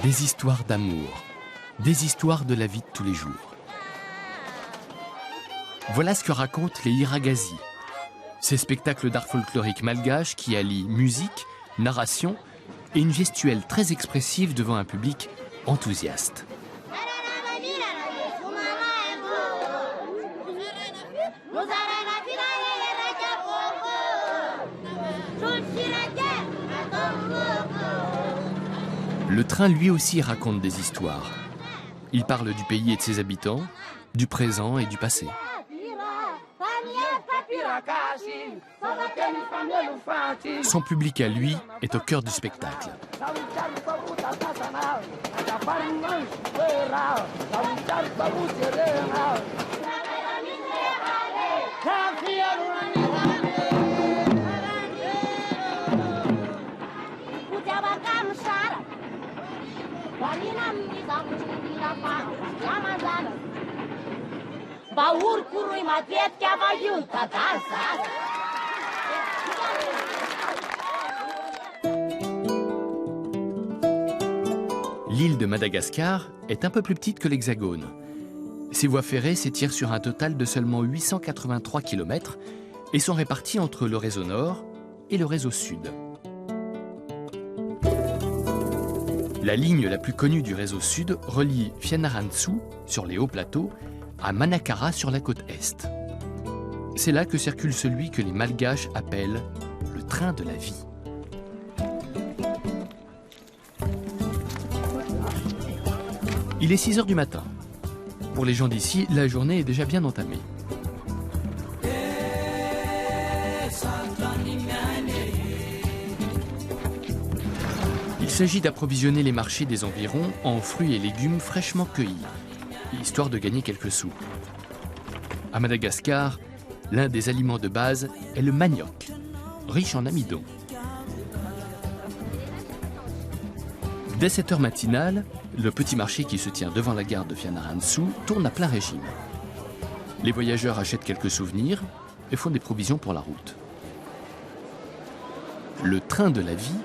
Des histoires d'amour, des histoires de la vie de tous les jours. Voilà ce que racontent les Hiragazi, ces spectacles d'art folklorique malgache qui allient musique, narration et une gestuelle très expressive devant un public enthousiaste. Le train lui aussi raconte des histoires. Il parle du pays et de ses habitants, du présent et du passé. Son public à lui est au cœur du spectacle. L'île de Madagascar est un peu plus petite que l'Hexagone. Ses voies ferrées s'étirent sur un total de seulement 883 km et sont réparties entre le réseau nord et le réseau sud. La ligne la plus connue du réseau sud relie Fianarantsoa, sur les hauts plateaux, à Manakara, sur la côte est. C'est là que circule celui que les Malgaches appellent le train de la vie. Il est 6 heures du matin. Pour les gens d'ici, la journée est déjà bien entamée. Il s'agit d'approvisionner les marchés des environs en fruits et légumes fraîchement cueillis, histoire de gagner quelques sous. À Madagascar, l'un des aliments de base est le manioc, riche en amidon. Dès 7 heures matinales, le petit marché qui se tient devant la gare de Fianarantsoa tourne à plein régime. Les voyageurs achètent quelques souvenirs et font des provisions pour la route. Le train de la vie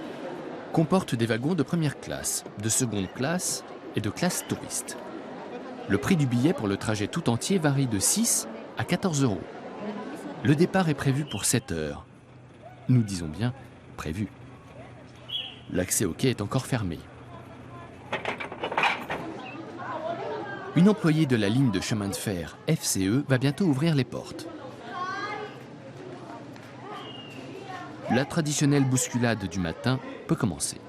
comporte des wagons de première classe, de seconde classe et de classe touriste. Le prix du billet pour le trajet tout entier varie de 6 à 14 euros. Le départ est prévu pour 7 heures. Nous disons bien prévu. L'accès au quai est encore fermé. Une employée de la ligne de chemin de fer FCE va bientôt ouvrir les portes. La traditionnelle bousculade du matin peut commencer.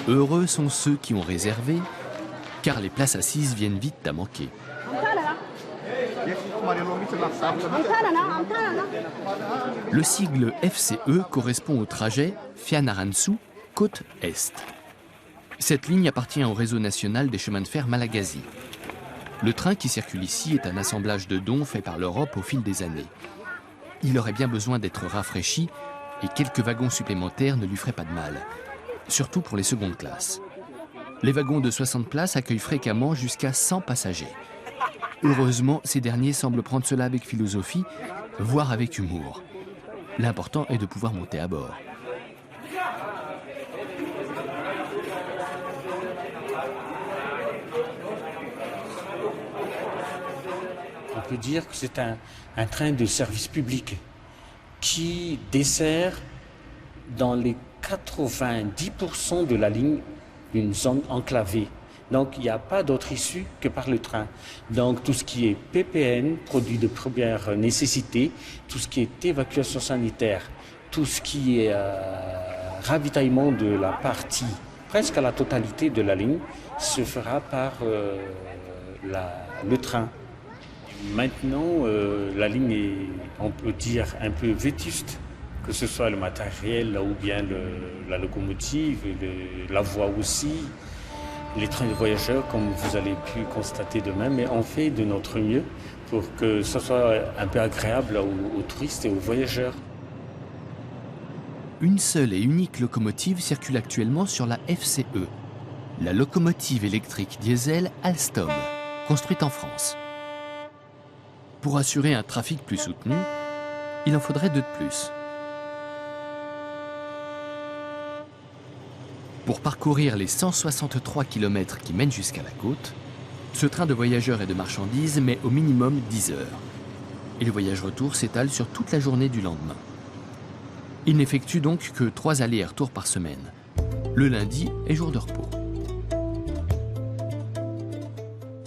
Heureux sont ceux qui ont réservé, car les places assises viennent vite à manquer. Le sigle FCE correspond au trajet Fianarantsoa, côte Est. Cette ligne appartient au réseau national des chemins de fer Malagasy. Le train qui circule ici est un assemblage de dons faits par l'Europe au fil des années. Il aurait bien besoin d'être rafraîchi et quelques wagons supplémentaires ne lui feraient pas de mal, surtout pour les secondes classes. Les wagons de 60 places accueillent fréquemment jusqu'à 100 passagers. Heureusement, ces derniers semblent prendre cela avec philosophie, voire avec humour. L'important est de pouvoir monter à bord. On peut dire que c'est un train de service public qui dessert dans les 90% de la ligne une zone enclavée. Donc il n'y a pas d'autre issue que par le train. Donc tout ce qui est PPN, produits de première nécessité, tout ce qui est évacuation sanitaire, tout ce qui est ravitaillement de la partie, presque à la totalité de la ligne, se fera par le train. Maintenant, la ligne est, on peut dire, un peu vétuste, que ce soit le matériel ou bien la locomotive, la voie aussi, les trains de voyageurs, comme vous allez pu constater demain, mais on fait de notre mieux pour que ce soit un peu agréable aux touristes et aux voyageurs. Une seule et unique locomotive circule actuellement sur la FCE, la locomotive électrique diesel Alstom, construite en France. Pour assurer un trafic plus soutenu, il en faudrait 2 de plus. Pour parcourir les 163 km qui mènent jusqu'à la côte, ce train de voyageurs et de marchandises met au minimum 10 heures. Et le voyage retour s'étale sur toute la journée du lendemain. Il n'effectue donc que 3 allers et retours par semaine. Le lundi est jour de repos.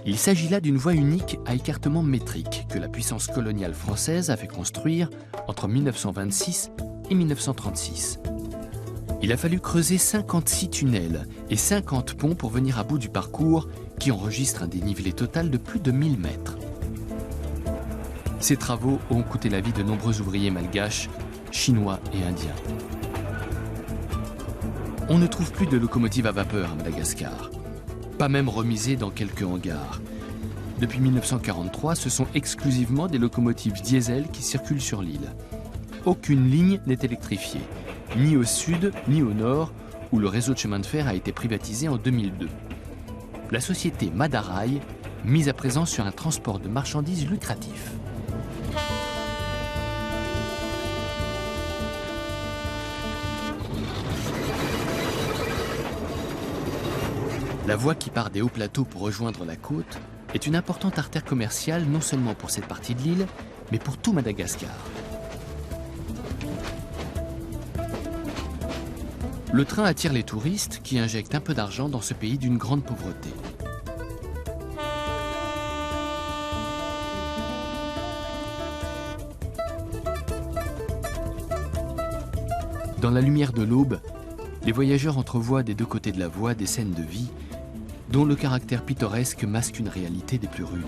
Il s'agit là d'une voie unique à écartement métrique que la puissance coloniale française a fait construire entre 1926 et 1936. Il a fallu creuser 56 tunnels et 50 ponts pour venir à bout du parcours qui enregistre un dénivelé total de plus de 1000 mètres. Ces travaux ont coûté la vie de nombreux ouvriers malgaches, chinois et indiens. On ne trouve plus de locomotives à vapeur à Madagascar, pas même remisées dans quelques hangars. Depuis 1943, ce sont exclusivement des locomotives diesel qui circulent sur l'île. Aucune ligne n'est électrifiée, ni au sud ni au nord, où le réseau de chemin de fer a été privatisé en 2002. La société Madaraï, mise à présent sur un transport de marchandises lucratif. La voie qui part des hauts plateaux pour rejoindre la côte est une importante artère commerciale non seulement pour cette partie de l'île, mais pour tout Madagascar. Le train attire les touristes qui injectent un peu d'argent dans ce pays d'une grande pauvreté. Dans la lumière de l'aube, les voyageurs entrevoient des 2 côtés de la voie des scènes de vie dont le caractère pittoresque masque une réalité des plus rudes.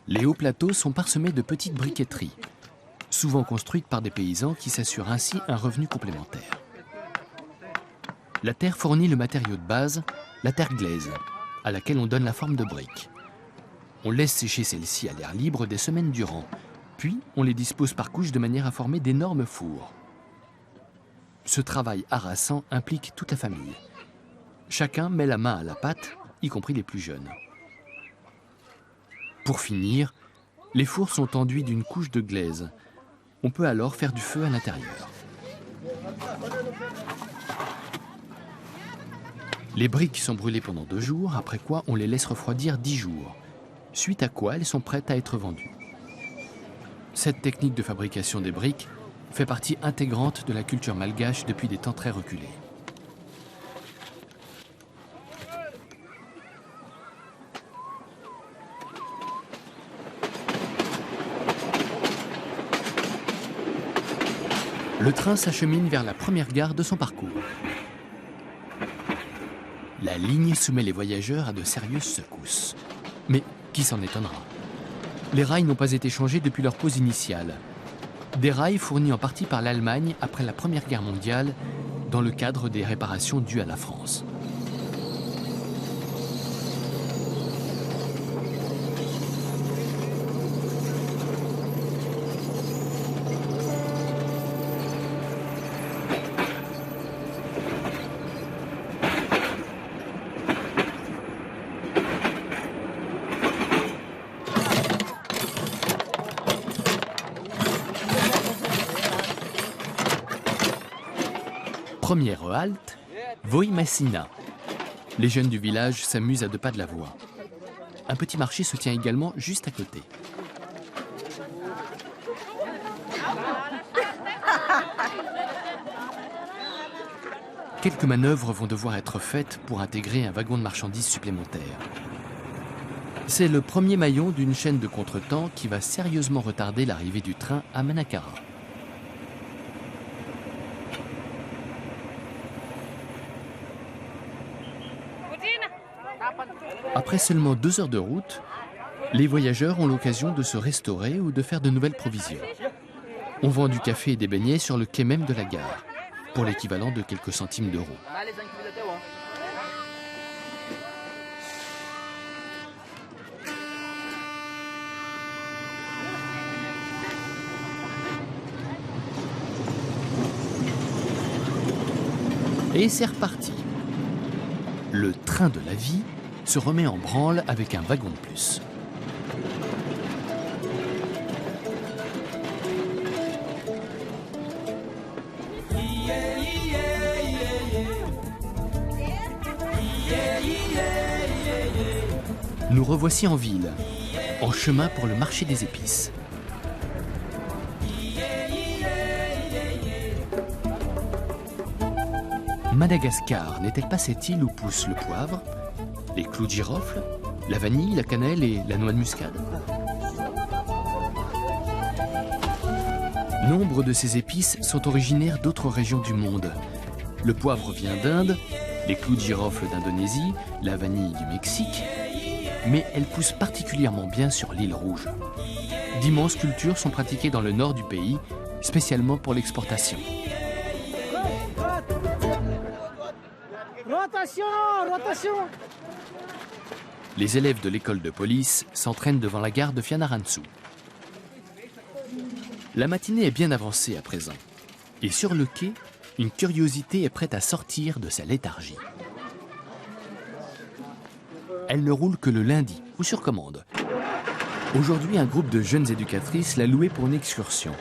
Les hauts plateaux sont parsemés de petites briqueteries, souvent construites par des paysans qui s'assurent ainsi un revenu complémentaire. La terre fournit le matériau de base, la terre glaise, à laquelle on donne la forme de briques. On laisse sécher celles-ci à l'air libre des semaines durant, puis on les dispose par couches de manière à former d'énormes fours. Ce travail harassant implique toute la famille. Chacun met la main à la pâte, y compris les plus jeunes. Pour finir, les fours sont enduits d'une couche de glaise. On peut alors faire du feu à l'intérieur. Les briques sont brûlées pendant 2 jours, après quoi on les laisse refroidir 10 jours, suite à quoi elles sont prêtes à être vendues. Cette technique de fabrication des briques fait partie intégrante de la culture malgache depuis des temps très reculés. Le train s'achemine vers la première gare de son parcours. La ligne soumet les voyageurs à de sérieuses secousses. Mais qui s'en étonnera? Les rails n'ont pas été changés depuis leur pose initiale. Des rails fournis en partie par l'Allemagne après la Première Guerre mondiale, dans le cadre des réparations dues à la France. Première halte, Voimasina. Les jeunes du village s'amusent à 2 pas de la voie. Un petit marché se tient également juste à côté. Quelques manœuvres vont devoir être faites pour intégrer un wagon de marchandises supplémentaire. C'est le premier maillon d'une chaîne de contretemps qui va sérieusement retarder l'arrivée du train à Manakara. Après seulement 2 heures de route, les voyageurs ont l'occasion de se restaurer ou de faire de nouvelles provisions. On vend du café et des beignets sur le quai même de la gare, pour l'équivalent de quelques centimes d'euros. Et c'est reparti. Le train de la vie se remet en branle avec un wagon de plus. Nous revoici en ville, en chemin pour le marché des épices. Madagascar n'est-elle pas cette île où poussent le poivre, les clous de girofle, la vanille, la cannelle et la noix de muscade? Nombre de ces épices sont originaires d'autres régions du monde. Le poivre vient d'Inde, les clous de girofle d'Indonésie, la vanille du Mexique, mais elles poussent particulièrement bien sur l'île Rouge. D'immenses cultures sont pratiquées dans le nord du pays, spécialement pour l'exportation. Rotation, rotation. Les élèves de l'école de police s'entraînent devant la gare de Fianarantsoa. La matinée est bien avancée à présent. Et sur le quai, une curiosité est prête à sortir de sa léthargie. Elle ne roule que le lundi ou sur commande. Aujourd'hui, un groupe de jeunes éducatrices l'a louée pour une excursion.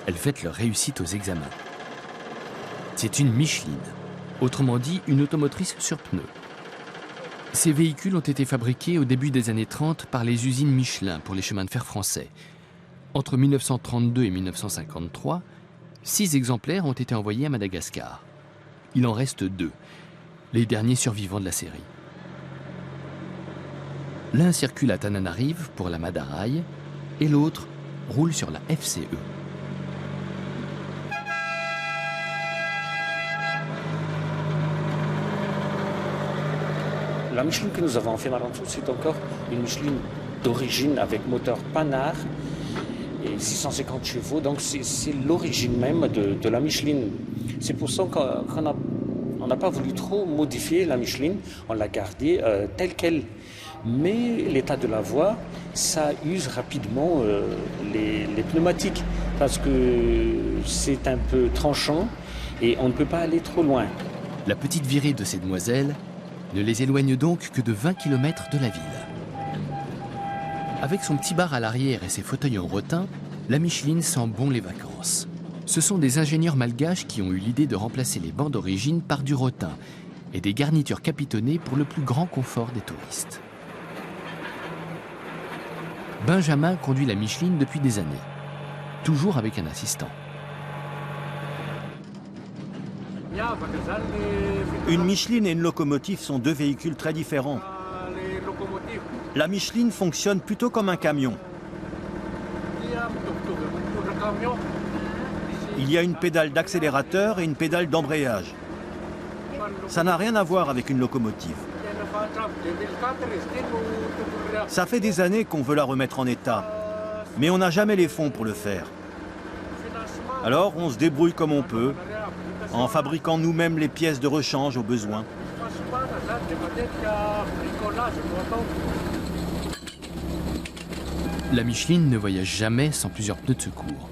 Elles fêtent leur réussite aux examens. C'est une Micheline, autrement dit une automotrice sur pneus. Ces véhicules ont été fabriqués au début des années 30 par les usines Michelin pour les chemins de fer français. Entre 1932 et 1953, 6 exemplaires ont été envoyés à Madagascar. Il en reste 2, les derniers survivants de la série. L'un circule à Tananarive pour la Madaraï et l'autre roule sur la FCE. La Micheline que nous avons en Fianarantsoa, c'est encore une Micheline d'origine avec moteur Panhard et 650 chevaux. Donc c'est l'origine même de la Micheline. C'est pour ça qu'on n'a pas voulu trop modifier la Micheline. On l'a gardée telle qu'elle. Mais l'état de la voie, ça use rapidement les pneumatiques parce que c'est un peu tranchant et on ne peut pas aller trop loin. La petite virée de ces demoiselles ne les éloigne donc que de 20 km de la ville. Avec son petit bar à l'arrière et ses fauteuils en rotin, la Micheline sent bon les vacances. Ce sont des ingénieurs malgaches qui ont eu l'idée de remplacer les bancs d'origine par du rotin et des garnitures capitonnées pour le plus grand confort des touristes. Benjamin conduit la Micheline depuis des années, toujours avec un assistant. Une Micheline et une locomotive sont 2 véhicules très différents. La Micheline fonctionne plutôt comme un camion. Il y a une pédale d'accélérateur et une pédale d'embrayage. Ça n'a rien à voir avec une locomotive. Ça fait des années qu'on veut la remettre en état, mais on n'a jamais les fonds pour le faire. Alors on se débrouille comme on peut, en fabriquant nous-mêmes les pièces de rechange au besoin. La Micheline ne voyage jamais sans plusieurs pneus de secours.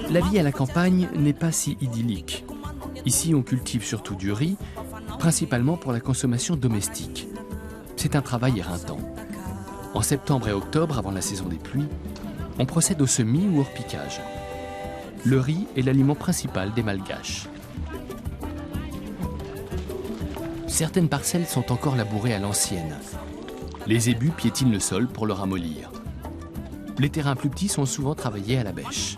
La vie à la campagne n'est pas si idyllique. Ici, on cultive surtout du riz, principalement pour la consommation domestique. C'est un travail éreintant. En septembre et octobre, avant la saison des pluies, on procède au semis ou au repiquage. Le riz est l'aliment principal des Malgaches. Certaines parcelles sont encore labourées à l'ancienne. Les ébus piétinent le sol pour le ramollir. Les terrains plus petits sont souvent travaillés à la bêche.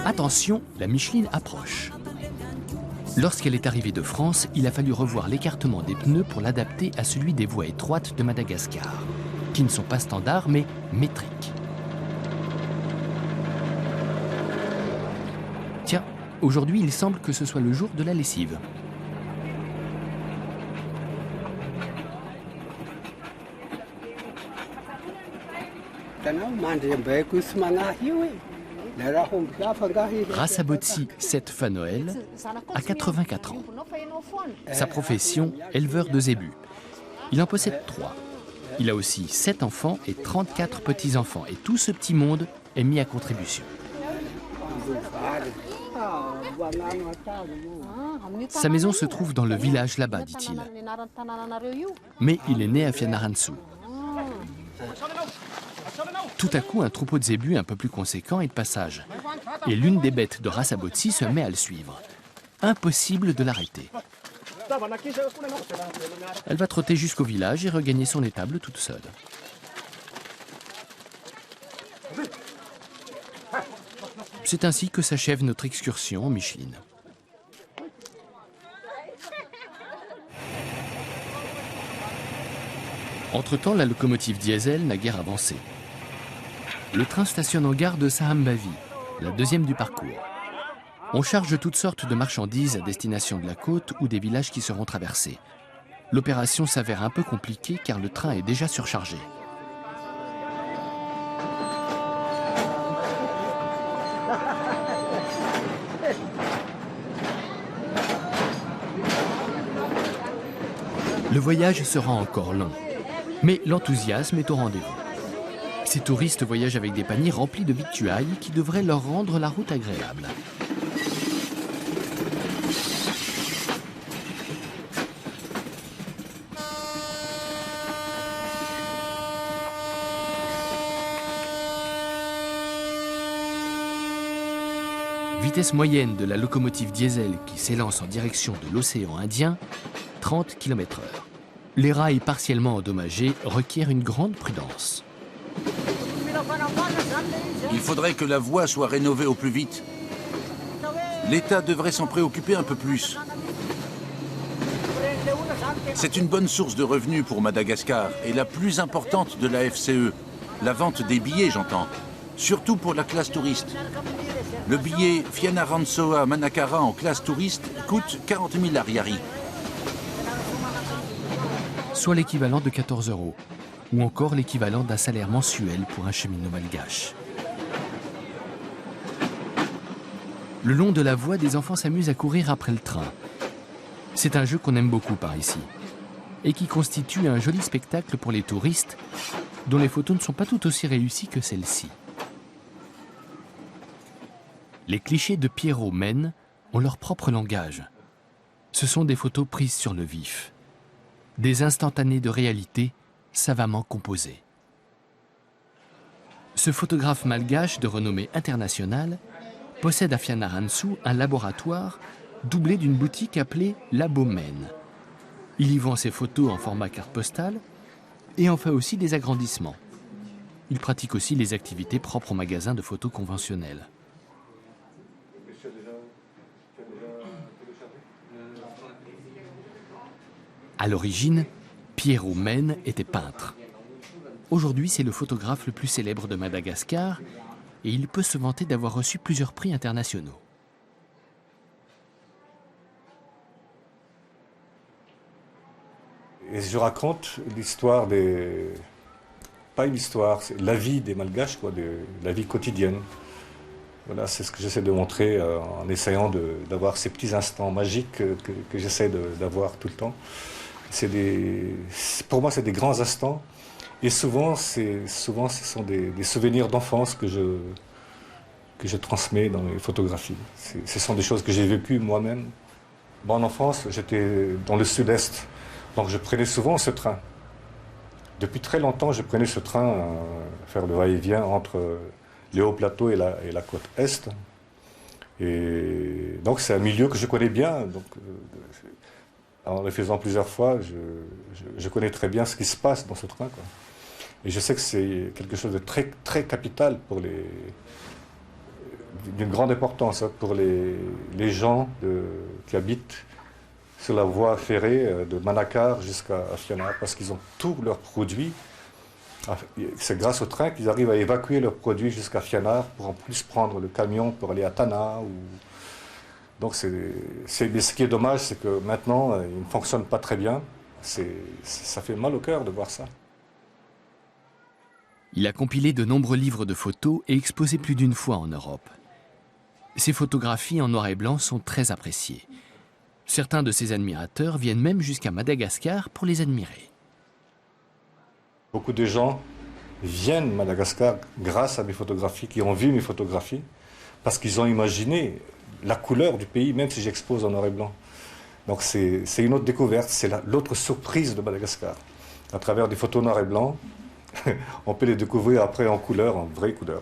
Attention, la Micheline approche. Lorsqu'elle est arrivée de France, il a fallu revoir l'écartement des pneus pour l'adapter à celui des voies étroites de Madagascar, qui ne sont pas standards mais métriques. Tiens, aujourd'hui il semble que ce soit le jour de la lessive. Rassabotsi Setfa Noël a 84 ans. Sa profession, éleveur de zébus. Il en possède 3. Il a aussi 7 enfants et 34 petits-enfants. Et tout ce petit monde est mis à contribution. Sa maison se trouve dans le village là-bas, dit-il. Mais il est né à Fianarantsoa. Tout à coup, un troupeau de zébus un peu plus conséquent est de passage. Et l'une des bêtes de Rassabotsi se met à le suivre. Impossible de l'arrêter. Elle va trotter jusqu'au village et regagner son étable toute seule. C'est ainsi que s'achève notre excursion en Micheline. Entre-temps, la locomotive diesel n'a guère avancé. Le train stationne en gare de Sahambavi, la deuxième du parcours. On charge toutes sortes de marchandises à destination de la côte ou des villages qui seront traversés. L'opération s'avère un peu compliquée car le train est déjà surchargé. Le voyage sera encore long, mais l'enthousiasme est au rendez-vous. Ces touristes voyagent avec des paniers remplis de victuailles qui devraient leur rendre la route agréable. Vitesse moyenne de la locomotive diesel qui s'élance en direction de l'océan Indien, 30 km/h. Les rails partiellement endommagés requièrent une grande prudence. Il faudrait que la voie soit rénovée au plus vite. L'État devrait s'en préoccuper un peu plus. C'est une bonne source de revenus pour Madagascar et la plus importante de la FCE. La vente des billets, j'entends. Surtout pour la classe touriste. Le billet Fianarantsoa Manakara en classe touriste coûte 40 000 ariary. Soit l'équivalent de 14 €, ou encore l'équivalent d'un salaire mensuel pour un cheminot malgache. Le long de la voie, des enfants s'amusent à courir après le train. C'est un jeu qu'on aime beaucoup par ici, et qui constitue un joli spectacle pour les touristes, dont les photos ne sont pas tout aussi réussies que celles-ci. Les clichés de Pierrot Men ont leur propre langage. Ce sont des photos prises sur le vif, des instantanés de réalité savamment composés. Ce photographe malgache de renommée internationale possède à Fianarantsoa un laboratoire doublé d'une boutique appelée Labo Men. Il y vend ses photos en format carte postale et en fait aussi des agrandissements. Il pratique aussi les activités propres aux magasins de photos conventionnels. À l'origine, Pierrot Men était peintre. Aujourd'hui, c'est le photographe le plus célèbre de Madagascar et il peut se vanter d'avoir reçu plusieurs prix internationaux. Et je raconte l'histoire des... Pas une histoire, c'est la vie des Malgaches, quoi, la vie quotidienne. Voilà, c'est ce que j'essaie de montrer en essayant d'avoir ces petits instants magiques que j'essaie d'avoir tout le temps. Pour moi, c'est des grands instants. Et souvent ce sont des souvenirs d'enfance que je transmets dans les photographies. Ce sont des choses que j'ai vécues moi-même. En enfance, j'étais dans le sud-est, donc je prenais souvent ce train. Depuis très longtemps, je prenais ce train faire le va-et-vient entre les hauts plateaux et la côte est. Et donc c'est un milieu que je connais bien. Donc, en le faisant plusieurs fois, je connais très bien ce qui se passe dans ce train, quoi. Et je sais que c'est quelque chose de très, très capital d'une grande importance, hein, pour les gens qui habitent sur la voie ferrée de Manakar jusqu'à Fianna, parce qu'ils ont tous leurs produits. C'est grâce au train qu'ils arrivent à évacuer leurs produits jusqu'à Fianna pour en plus prendre le camion pour aller à Tana. Donc mais ce qui est dommage, c'est que maintenant, il ne fonctionne pas très bien. Ça fait mal au cœur de voir ça. Il a compilé de nombreux livres de photos et exposé plus d'une fois en Europe. Ses photographies en noir et blanc sont très appréciées. Certains de ses admirateurs viennent même jusqu'à Madagascar pour les admirer. Beaucoup de gens viennent à Madagascar grâce à mes photographies, qui ont vu mes photographies, parce qu'ils ont imaginé la couleur du pays, même si j'expose en noir et blanc. Donc c'est une autre découverte, c'est l'autre surprise de Madagascar. À travers des photos noir et blanc, on peut les découvrir après en couleur, en vraie couleur.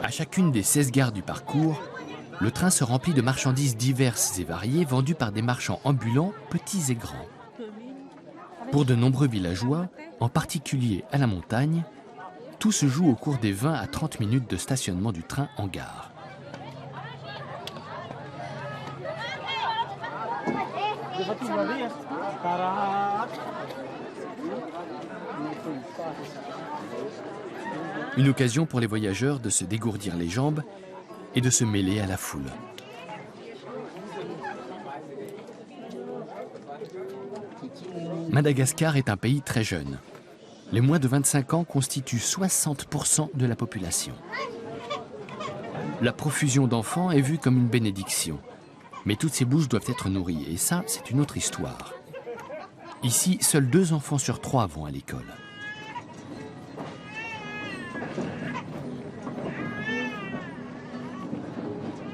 À chacune des 16 gares du parcours, le train se remplit de marchandises diverses et variées vendues par des marchands ambulants, petits et grands. Pour de nombreux villageois, en particulier à la montagne, tout se joue au cours des 20 à 30 minutes de stationnement du train en gare. Une occasion pour les voyageurs de se dégourdir les jambes et de se mêler à la foule. Madagascar est un pays très jeune. Les moins de 25 ans constituent 60% de la population. La profusion d'enfants est vue comme une bénédiction. Mais toutes ces bouches doivent être nourries, et ça, c'est une autre histoire. Ici, seuls 2 enfants sur 3 vont à l'école.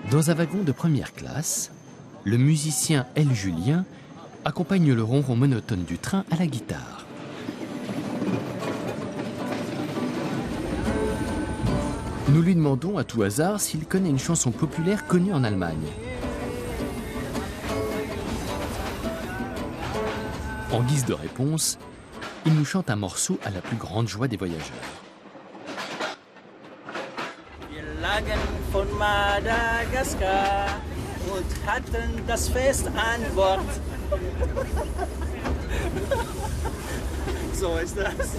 Dans un wagon de première classe, le musicien L. Julien accompagne le ronron monotone du train à la guitare. Nous lui demandons à tout hasard s'il connaît une chanson populaire connue en Allemagne. En guise de réponse, il nous chante un morceau à la plus grande joie des voyageurs. Von Madagaskar und hatten das Fest an Bord. So ist das.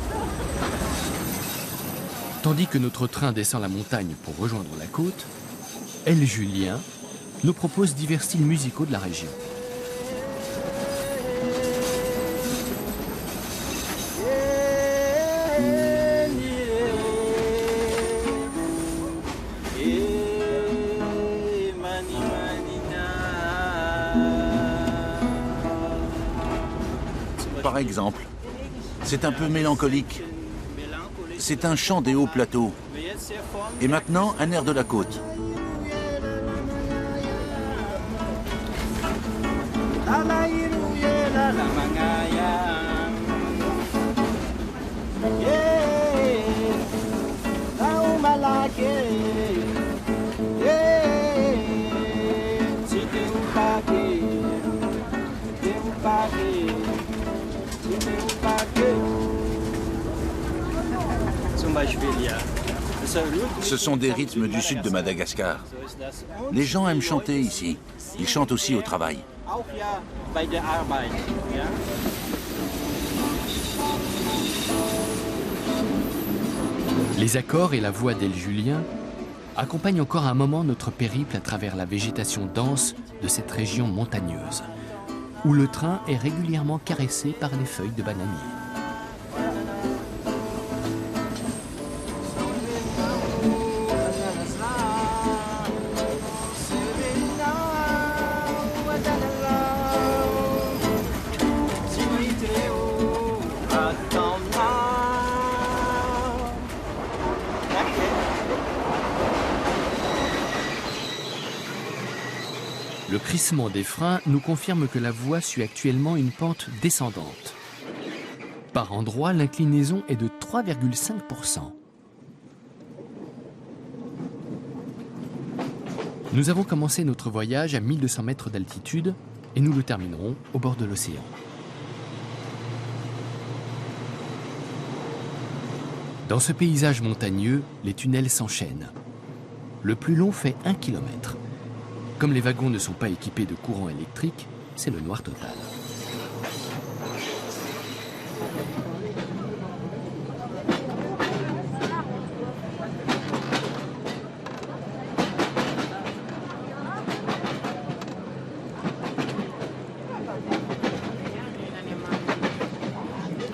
Tandis que notre train descend la montagne pour rejoindre la côte, L. Julien nous propose divers styles musicaux de la région. Par exemple, c'est un peu mélancolique. C'est un chant des hauts plateaux. Et maintenant, un air de la côte. Ce sont des rythmes du sud de Madagascar. Les gens aiment chanter ici. Ils chantent aussi au travail. Les accords et la voix d'El Julien accompagnent encore un moment notre périple à travers la végétation dense de cette région montagneuse, où le train est régulièrement caressé par les feuilles de bananier. Le crissement des freins nous confirme que la voie suit actuellement une pente descendante. Par endroits, l'inclinaison est de 3,5%. Nous avons commencé notre voyage à 1200 mètres d'altitude et nous le terminerons au bord de l'océan. Dans ce paysage montagneux, les tunnels s'enchaînent. Le plus long fait 1 km. Comme les wagons ne sont pas équipés de courant électrique, c'est le noir total.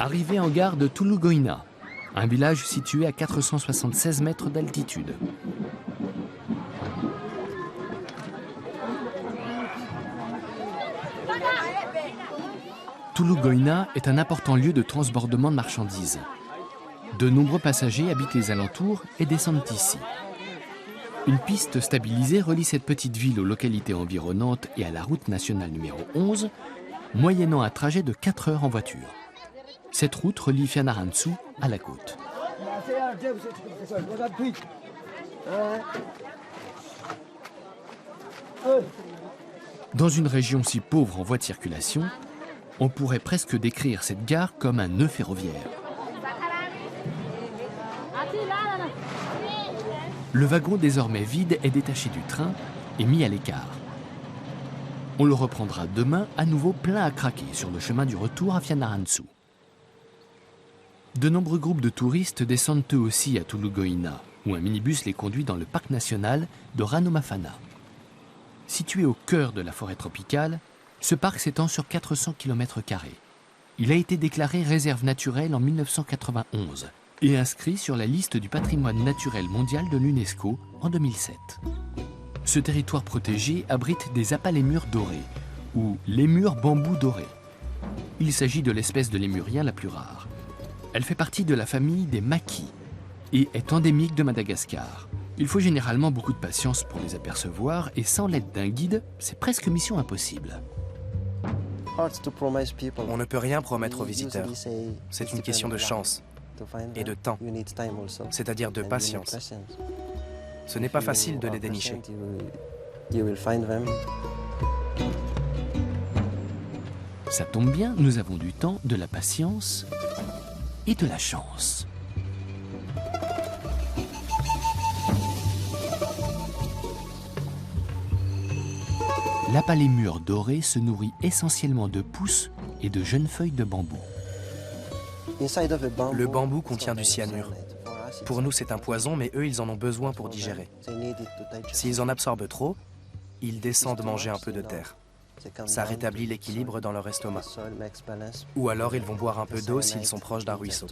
Arrivé en gare de Tulugoina, un village situé à 476 mètres d'altitude. Tulugoina est un important lieu de transbordement de marchandises. De nombreux passagers habitent les alentours et descendent ici. Une piste stabilisée relie cette petite ville aux localités environnantes et à la route nationale numéro 11, moyennant un trajet de 4 heures en voiture. Cette route relie Fianarantsoa à la côte. Dans une région si pauvre en voies de circulation, on pourrait presque décrire cette gare comme un nœud ferroviaire. Le wagon désormais vide est détaché du train et mis à l'écart. On le reprendra demain à nouveau plein à craquer sur le chemin du retour à Fianarantsoa. De nombreux groupes de touristes descendent eux aussi à Tulugoina, où un minibus les conduit dans le parc national de Ranomafana. Situé au cœur de la forêt tropicale, ce parc s'étend sur 400 km². Il a été déclaré réserve naturelle en 1991 et inscrit sur la liste du patrimoine naturel mondial de l'UNESCO en 2007. Ce territoire protégé abrite des apalémurs dorés, ou lémurs bambou dorés. Il s'agit de l'espèce de lémurien la plus rare. Elle fait partie de la famille des maquis et est endémique de Madagascar. Il faut généralement beaucoup de patience pour les apercevoir et sans l'aide d'un guide, c'est presque mission impossible. On ne peut rien promettre aux visiteurs. C'est une question de chance et de temps, c'est-à-dire de patience. Ce n'est pas facile de les dénicher. Ça tombe bien, nous avons du temps, de la patience et de la chance. L'apalémure doré se nourrit essentiellement de pousses et de jeunes feuilles de bambou. Le bambou contient du cyanure. Pour nous, c'est un poison, mais eux, ils en ont besoin pour digérer. S'ils en absorbent trop, ils descendent manger un peu de terre. Ça rétablit l'équilibre dans leur estomac. Ou alors, ils vont boire un peu d'eau s'ils sont proches d'un ruisseau.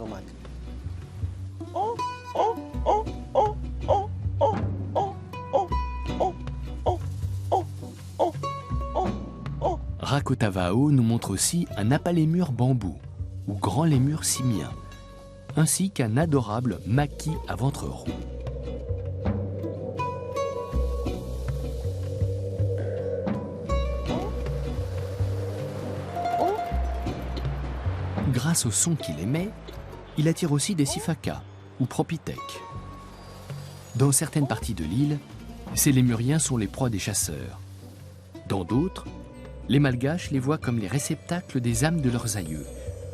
Rakotavao nous montre aussi un apalémure bambou, ou grand lémur simien, ainsi qu'un adorable maki à ventre roux. Grâce au son qu'il émet, il attire aussi des sifakas, ou propithèques. Dans certaines parties de l'île, ces lémuriens sont les proies des chasseurs. Dans d'autres, les Malgaches les voient comme les réceptacles des âmes de leurs aïeux.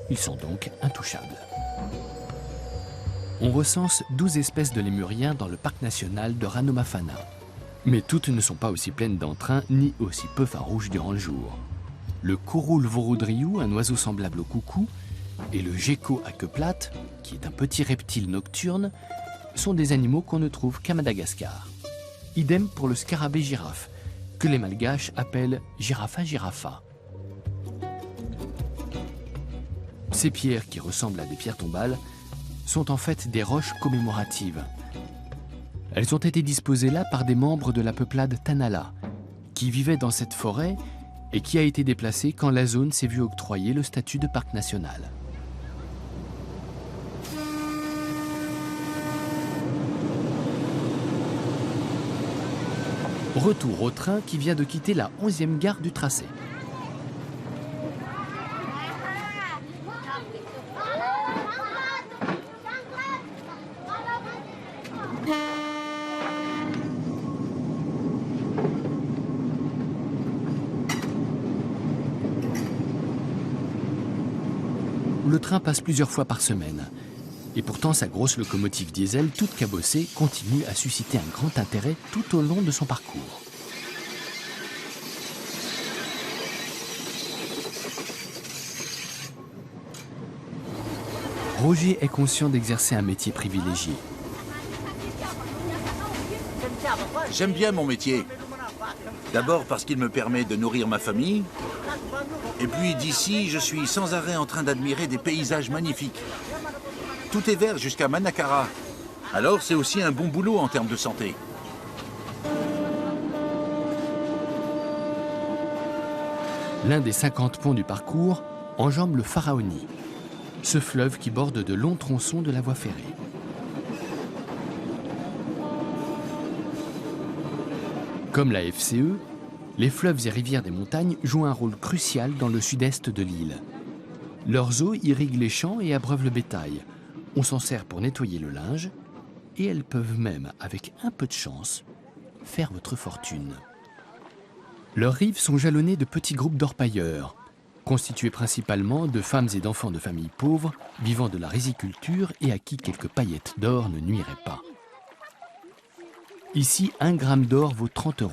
Ils sont donc intouchables. On recense 12 espèces de lémuriens dans le parc national de Ranomafana. Mais toutes ne sont pas aussi pleines d'entrain ni aussi peu farouches durant le jour. Le Kouroul vorudriou, un oiseau semblable au coucou, et le gecko à queue plate, qui est un petit reptile nocturne, sont des animaux qu'on ne trouve qu'à Madagascar. Idem pour le scarabée girafe, que les Malgaches appellent Girafa girafa. Ces pierres, qui ressemblent à des pierres tombales, sont en fait des roches commémoratives. Elles ont été disposées là par des membres de la peuplade Tanala, qui vivaient dans cette forêt et qui a été déplacée quand la zone s'est vue octroyer le statut de parc national. Retour au train qui vient de quitter la 11e gare du tracé. le train passe plusieurs fois par semaine. Et pourtant, sa grosse locomotive diesel, toute cabossée, continue à susciter un grand intérêt tout au long de son parcours. Roger est conscient d'exercer un métier privilégié. J'aime bien mon métier. D'abord parce qu'il me permet de nourrir ma famille. Et puis d'ici, je suis sans arrêt en train d'admirer des paysages magnifiques. Tout est vert jusqu'à Manakara. Alors c'est aussi un bon boulot en termes de santé. L'un des 50 ponts du parcours enjambe le Pharaoni, ce fleuve qui borde de longs tronçons de la voie ferrée. Comme la FCE, les fleuves et rivières des montagnes jouent un rôle crucial dans le sud-est de l'île. Leurs eaux irriguent les champs et abreuvent le bétail. On s'en sert pour nettoyer le linge et elles peuvent même, avec un peu de chance, faire votre fortune. Leurs rives sont jalonnées de petits groupes d'orpailleurs, constitués principalement de femmes et d'enfants de familles pauvres, vivant de la riziculture et à qui quelques paillettes d'or ne nuiraient pas. Ici, 1 gramme d'or vaut 30 €.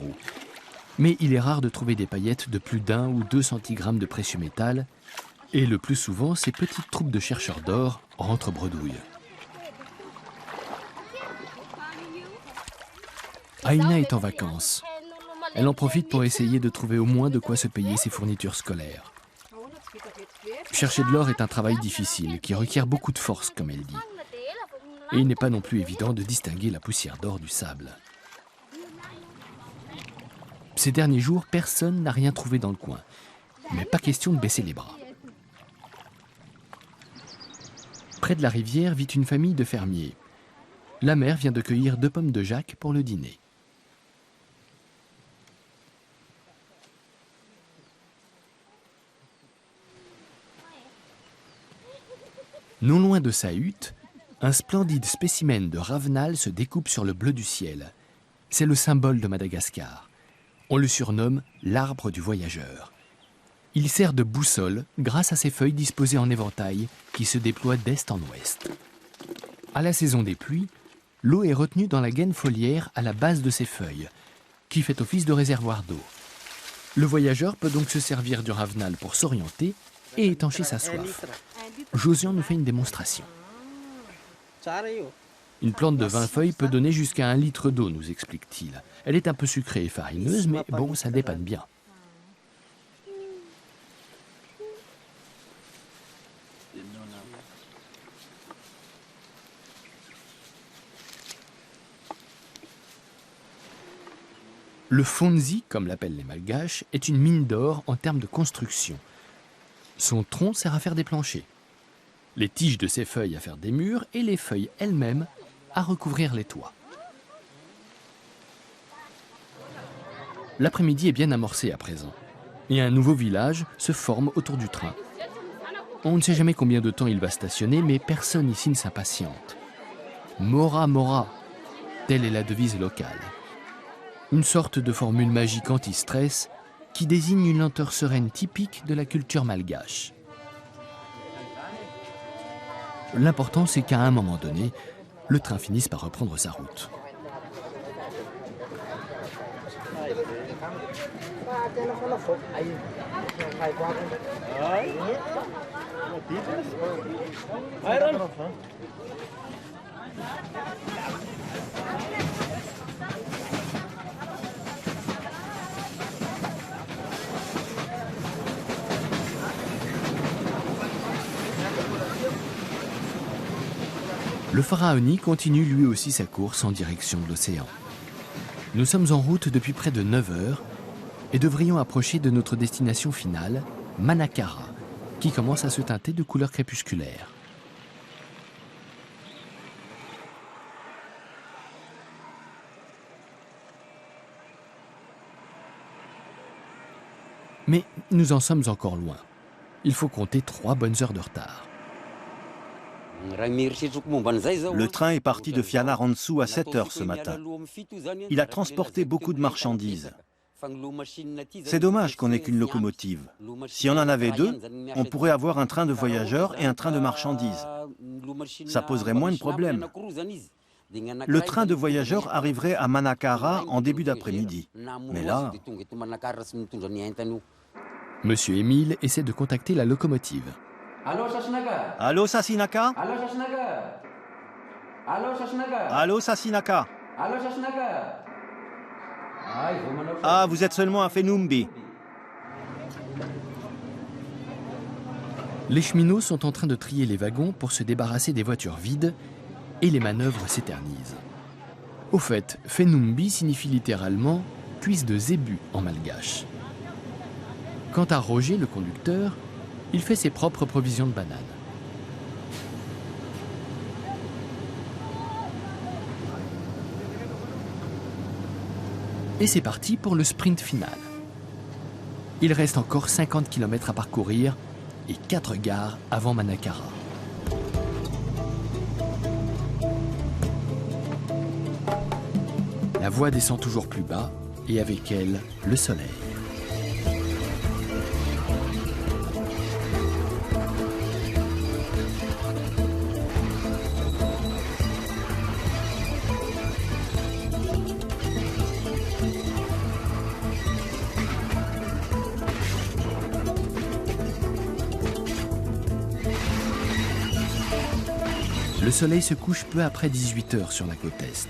Mais il est rare de trouver des paillettes de plus d'1 ou 2 centigrammes de précieux métal, et le plus souvent, ces petites troupes de chercheurs d'or rentrent bredouille. Aina est en vacances. Elle en profite pour essayer de trouver au moins de quoi se payer ses fournitures scolaires. Chercher de l'or est un travail difficile, qui requiert beaucoup de force, comme elle dit. Et il n'est pas non plus évident de distinguer la poussière d'or du sable. Ces derniers jours, personne n'a rien trouvé dans le coin. Mais pas question de baisser les bras. Près de la rivière vit une famille de fermiers. La mère vient de cueillir 2 pommes de Jacques pour le dîner. Non loin de sa hutte, un splendide spécimen de ravenal se découpe sur le bleu du ciel. C'est le symbole de Madagascar. On le surnomme l'arbre du voyageur. Il sert de boussole grâce à ses feuilles disposées en éventail qui se déploient d'est en ouest. À la saison des pluies, l'eau est retenue dans la gaine foliaire à la base de ses feuilles, qui fait office de réservoir d'eau. Le voyageur peut donc se servir du ravenal pour s'orienter et étancher sa soif. Josian nous fait une démonstration. Une plante de 20 feuilles peut donner jusqu'à 1 litre d'eau, nous explique-t-il. Elle est un peu sucrée et farineuse, mais bon, ça dépanne bien. Le Fonzi, comme l'appellent les Malgaches, est une mine d'or en termes de construction. Son tronc sert à faire des planchers, les tiges de ses feuilles à faire des murs et les feuilles elles-mêmes à recouvrir les toits. L'après-midi est bien amorcé à présent, et un nouveau village se forme autour du train. On ne sait jamais combien de temps il va stationner, mais personne ici ne s'impatiente. Mora Mora, telle est la devise locale. Une sorte de formule magique anti-stress qui désigne une lenteur sereine typique de la culture malgache. L'important, c'est qu'à un moment donné, le train finisse par reprendre sa route. Le Pharaoni continue lui aussi sa course en direction de l'océan. Nous sommes en route depuis près de 9 heures et devrions approcher de notre destination finale, Manakara, qui commence à se teinter de couleurs crépusculaires. Mais nous en sommes encore loin. Il faut compter 3 bonnes heures de retard. Le train est parti de Fianarantsoa à 7 heures ce matin. Il a transporté beaucoup de marchandises. C'est dommage qu'on n'ait qu'une locomotive. Si on en avait deux, on pourrait avoir un train de voyageurs et un train de marchandises. Ça poserait moins de problèmes. Le train de voyageurs arriverait à Manakara en début d'après-midi. Mais là... Monsieur Émile essaie de contacter la locomotive. Allô, Sasinaga? Allô, Sasinaka? Allô, Sasinaga? Allô, Sasinaga? Allô, Sasinaka? Allô, Sasinaga? Ah, vous êtes seulement à Fenumbi. Les cheminots sont en train de trier les wagons pour se débarrasser des voitures vides et les manœuvres s'éternisent. Au fait, Fenumbi signifie littéralement « cuisse de zébu » en malgache. Quant à Roger, le conducteur, il fait ses propres provisions de bananes. Et c'est parti pour le sprint final. Il reste encore 50 km à parcourir et 4 gares avant Manakara. La voie descend toujours plus bas et avec elle, le soleil. Le soleil se couche peu après 18 h sur la côte est.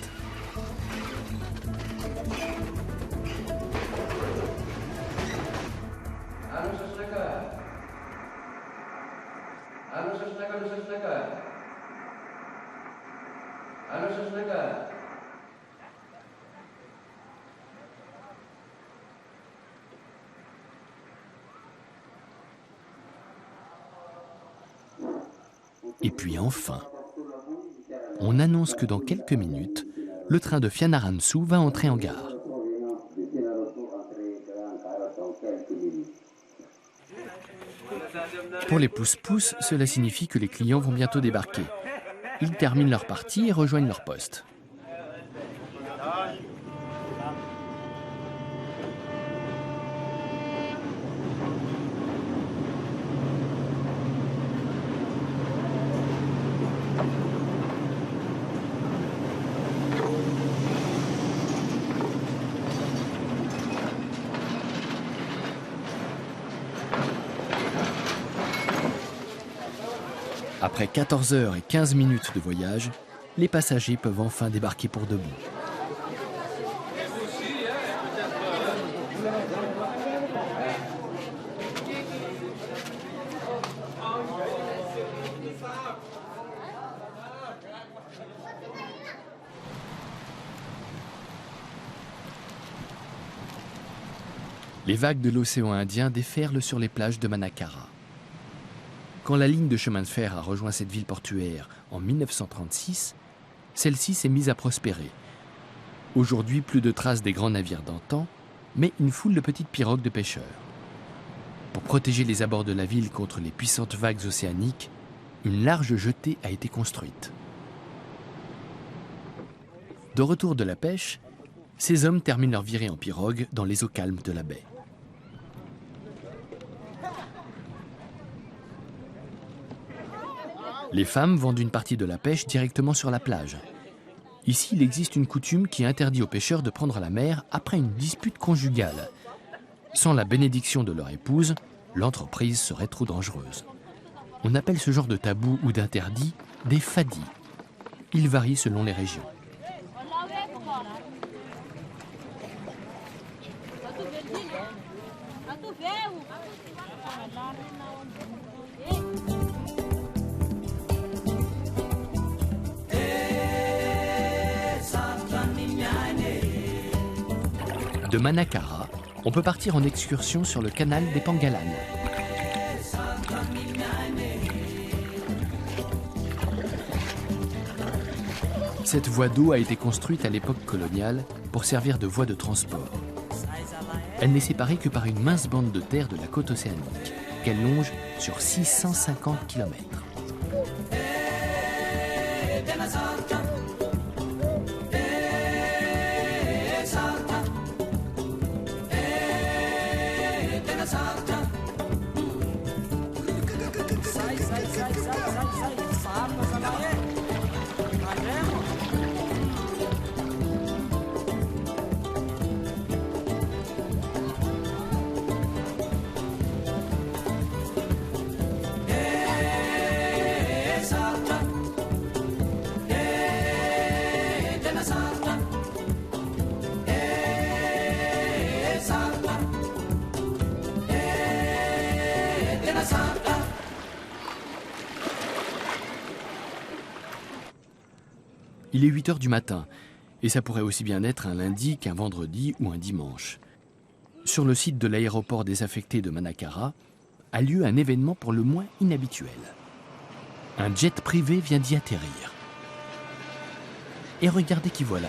Et puis enfin, on annonce que dans quelques minutes, le train de Fianarantsoa va entrer en gare. Pour les pousse-pousse, cela signifie que les clients vont bientôt débarquer. Ils terminent leur partie et rejoignent leur poste. Après 14 h et 15 minutes de voyage, les passagers peuvent enfin débarquer pour de bon. Les vagues de l'océan Indien déferlent sur les plages de Manakara. Quand la ligne de chemin de fer a rejoint cette ville portuaire en 1936, celle-ci s'est mise à prospérer. Aujourd'hui, plus de traces des grands navires d'antan, mais une foule de petites pirogues de pêcheurs. Pour protéger les abords de la ville contre les puissantes vagues océaniques, une large jetée a été construite. De retour de la pêche, ces hommes terminent leur virée en pirogue dans les eaux calmes de la baie. Les femmes vendent une partie de la pêche directement sur la plage. Ici, il existe une coutume qui interdit aux pêcheurs de prendre la mer après une dispute conjugale. Sans la bénédiction de leur épouse, l'entreprise serait trop dangereuse. On appelle ce genre de tabou ou d'interdit des fadis. Ils varient selon les régions. De Manakara, on peut partir en excursion sur le canal des Pangalanes. Cette voie d'eau a été construite à l'époque coloniale pour servir de voie de transport. Elle n'est séparée que par une mince bande de terre de la côte océanique, qu'elle longe sur 650 km. Il est 8 heures du matin, et ça pourrait aussi bien être un lundi qu'un vendredi ou un dimanche. Sur le site de l'aéroport désaffecté de Manakara a lieu un événement pour le moins inhabituel. Un jet privé vient d'y atterrir. Et regardez qui voilà,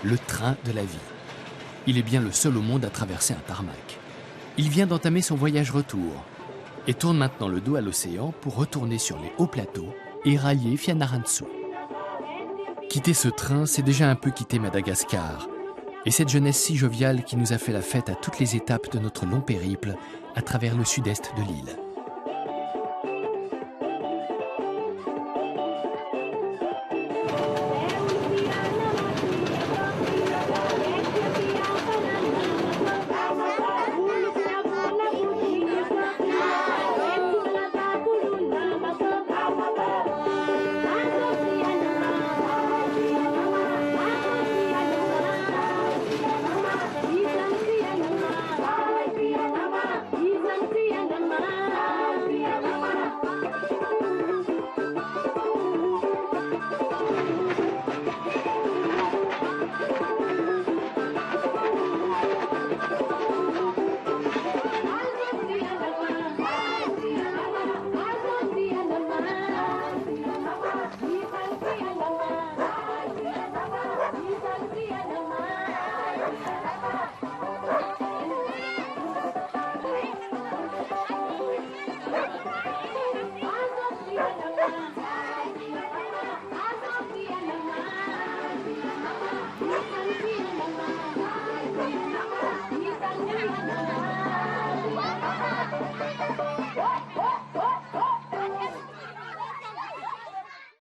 le train de la vie. Il est bien le seul au monde à traverser un tarmac. Il vient d'entamer son voyage retour et tourne maintenant le dos à l'océan pour retourner sur les hauts plateaux et rallier Fianarantsoa. Quitter ce train, c'est déjà un peu quitter Madagascar et cette jeunesse si joviale qui nous a fait la fête à toutes les étapes de notre long périple à travers le sud-est de l'île.